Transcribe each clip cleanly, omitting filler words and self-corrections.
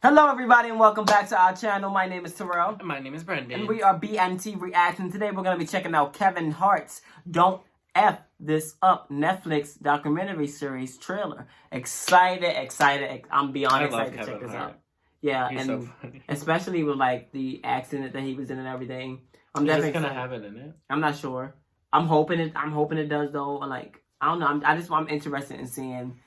Hello everybody and welcome back to our channel. My name is Terrell. My name is Brendan. And we are BNT Reaction. Today we're going to be checking out Kevin Hart's Don't F This Up Netflix documentary series trailer. Excited. I'm beyond excited to check this out. Yeah, He's and so funny. especially with like the accident that he was in and everything. I'm Is definitely this gonna have it in it? I'm not sure. I'm hoping it does though. Like I don't know. I'm interested in seeing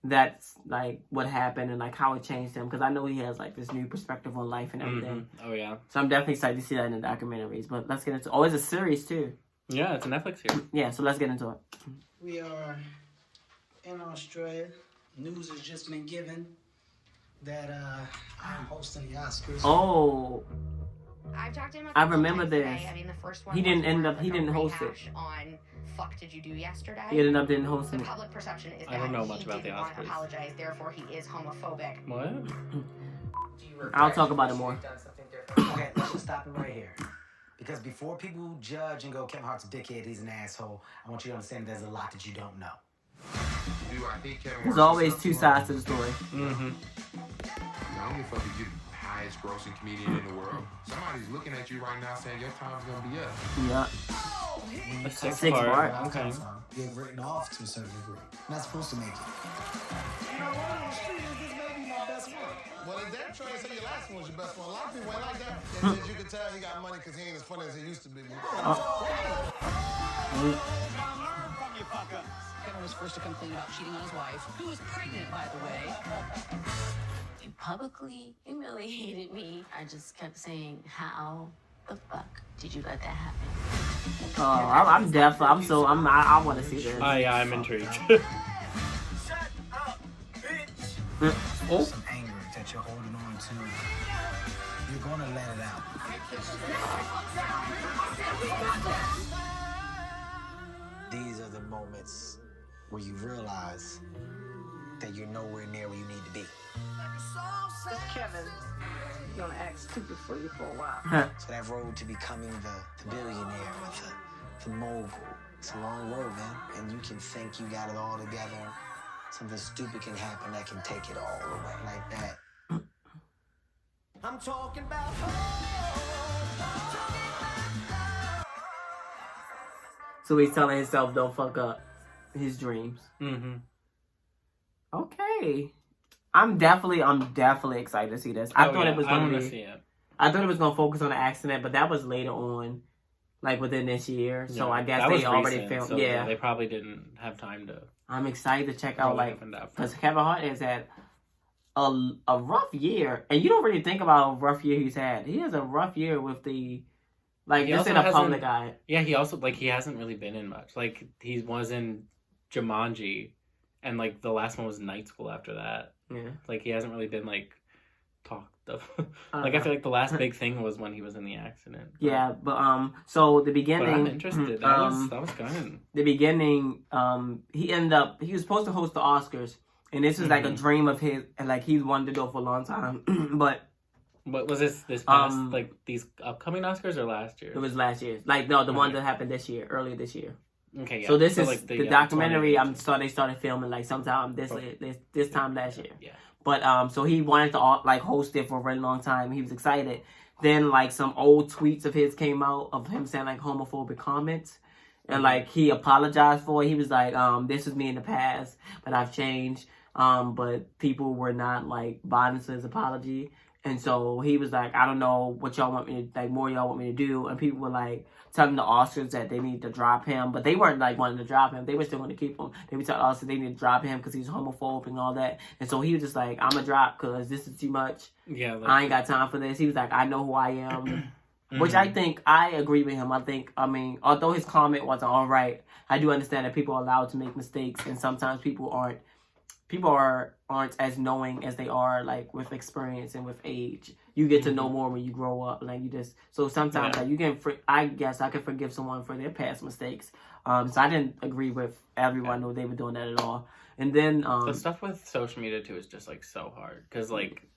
that's like what happened and like how it changed him, because I know he has like this new perspective on life and everything. Oh yeah. So I'm definitely excited to see that in the documentaries. But let's get into it's a series too. Yeah, it's a Netflix series. Yeah, so let's get into it. We are in Australia. News has just been given that I'm hosting the Oscars. Oh, I've talked to him. I remember this. I mean, the first one He didn't was end more up. of He like a didn't host it. rehash On fuck did you do yesterday? He ended up didn't host The it. public perception is that I don't know much he about the didn't want to Oscars. apologize, therefore he is homophobic. What? I'll talk about it more. Okay, let's just stop it right here. Because before people judge and go, Kevin Hart's a dickhead, he's an asshole, I want you to understand there's a lot that you don't know. There's always two sides to the story. Mm-hmm. I don't give a fuck if you're the highest grossing comedian in the world. Somebody's looking at you right now saying your time's gonna be up. Yeah. A six Six part. Okay. Get written off to a certain degree. Not supposed to make it. You know, one of those streets is this may be my best one. Well, if they're trying to say your last one was your best one, a lot of people ain't like that. And then you can tell he got money because he ain't as funny as he used to be. Kevin was first to complain about cheating on his wife, who was pregnant, by the way. You publicly humiliated me. I just kept saying, how the fuck did you let that happen? I'm definitely. I want to see this. Yeah, I'm intrigued. Oh. Some anger that you're holding on to. You're gonna let it out. These are the moments where you realize that you're nowhere near where you need to be. Kevin, you're gonna act stupid for you for a while. So that road to becoming the billionaire or the mogul, it's a long road, man. And you can think you got it all together. Something stupid can happen that can take it all away like that. I'm talking about So he's telling himself, "Don't fuck up his dreams." Mm-hmm. Okay. I'm definitely excited to see this. I thought it was going to be. See it. I thought it was going to focus on the accident, but that was later on, like within this year. So Yeah, I guess that they was already recent, filmed. so Yeah, they probably didn't have time to. I'm excited to check out because Kevin Hart has had a rough year, and you don't really think about a rough year he's had. He has a rough year with the just in a public eye. Yeah, he also he hasn't really been in much. Like he was in Jumanji, and like the last one was Night School after that. Yeah, Like he hasn't really been talked of. I feel like the last big thing was when he was in the accident. Yeah, but so the beginning. But I'm interested. That was good. The beginning, he was supposed to host the Oscars, and this was like a dream of his, and like he's wanted to do it for a long time. But what was this past these upcoming Oscars or last year? it was last year. Like no, the one that happened earlier this year. Okay, yeah. So this is the documentary. 2018. They started filming like sometime this time last year. Yeah. But so he wanted to host it for a really long time. He was excited. Then some old tweets of his came out of him saying homophobic comments, and he apologized for it. He was like, "This was me in the past, but I've changed." But people were not buying into his apology, and so he was like, "I don't know what y'all want me to more y'all want me to do," and people were telling the Oscars that they need to drop him, but they weren't wanting to drop him. They were still going to keep him. They were telling Oscars they need to drop him because he's homophobic and all that. And so he was just like, "I'm gonna drop because this is too much. Yeah, I ain't got time for this." He was like, "I know who I am," which I think I agree with him. I mean, although his comment wasn't all right, I do understand that people are allowed to make mistakes, and sometimes people aren't as knowing as they are with experience and with age. You get to know more when you grow up, so sometimes you can. I guess I can forgive someone for their past mistakes. So I didn't agree with everyone who they were doing that at all. And then the stuff with social media too is just so hard because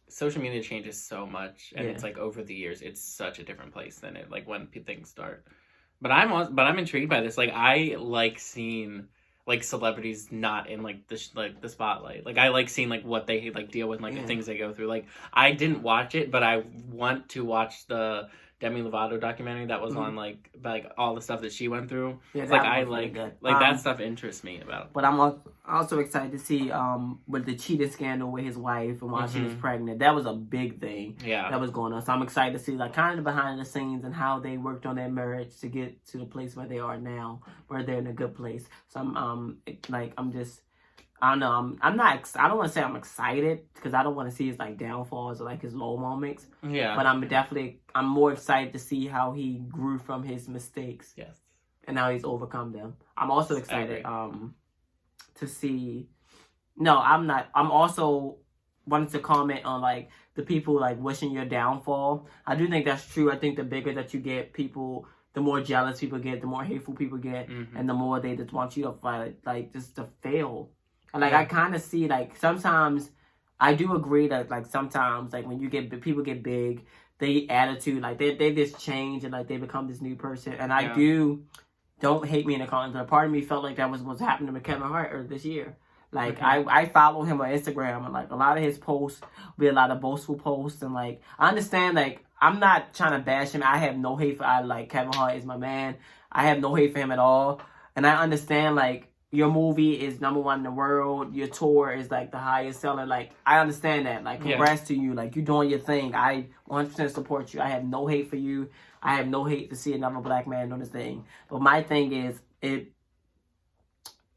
social media changes so much, and it's over the years it's such a different place than it when things start. But I'm intrigued by this. I like seeing like celebrities not in like the spotlight. Like I like seeing like what they like deal with, and, like the things they go through. Like I didn't watch it, but I want to watch the Demi Lovato documentary that was on like about, like all the stuff that she went through. Yeah, It's like that I was really like good. that stuff interests me about. But I'm also excited to see with the cheating scandal with his wife and while she was pregnant. That was a big thing. Yeah. That was going on. So I'm excited to see like kind of behind the scenes and how they worked on their marriage to get to the place where they are now, where they're in a good place. So I'm just I don't know. I'm not. I don't want to say I'm excited because I don't want to see his like downfalls or like his low moments. Yeah. But I'm more excited to see how he grew from his mistakes. Yes. And how he's overcome them. I'm also excited to see. No, I'm not. I'm also wanting to comment on like the people like wishing your downfall. I do think that's true. I think the bigger that you get, people, the more jealous people get, the more hateful people get, and the more they just want you to fight, like just to fail. And like I kind of see like sometimes I do agree that like sometimes like when you get people get big, they attitude like they just change and like they become this new person. And I don't hate me in the comments, but part of me felt like that was what's happening to Kevin Hart earlier this year. Like I follow him on Instagram and like a lot of his posts be a lot of boastful posts and like I understand like I'm not trying to bash him. I have no hate for like Kevin Hart is my man. I have no hate for him at all. And I understand like your movie is #1 in the world. Your tour is like the highest selling. Like I understand that. Like congrats to you. Like you doing your thing. I 100% support you. I have no hate for you. I have no hate to see another black man doing his thing. But my thing is it's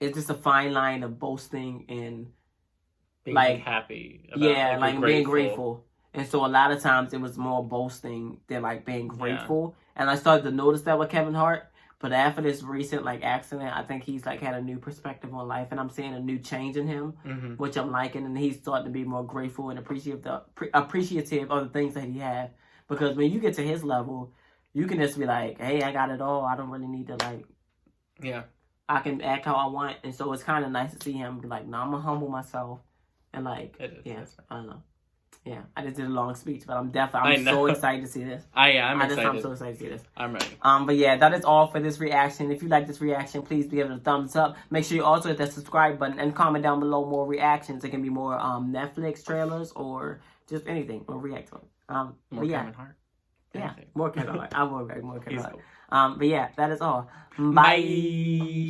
just a fine line of boasting and being like happy. About, like being grateful. And so a lot of times it was more boasting than like being grateful. And I started to notice that with Kevin Hart. But after this recent like accident, I think he's like had a new perspective on life, and I'm seeing a new change in him, which I'm liking. And he's starting to be more grateful and appreciative of the things that he had. Because when you get to his level, you can just be like, "Hey, I got it all. I don't really need to like." Yeah. I can act how I want, and so it's kind of nice to see him be like, "No, I'm gonna humble myself," and like, I don't know. Yeah, I just did a long speech, but I'm so excited to see this. I'm excited. I'm so excited to see this. I'm ready. But yeah, that is all for this reaction. If you like this reaction, please give it a thumbs up. Make sure you also hit that subscribe button and comment down below more reactions. It can be more Netflix trailers or just anything. We'll react to it. More Kevin Hart. Yeah, more Kevin Hart. I will react more Kevin He's Hart. cool. But yeah, that is all. Bye.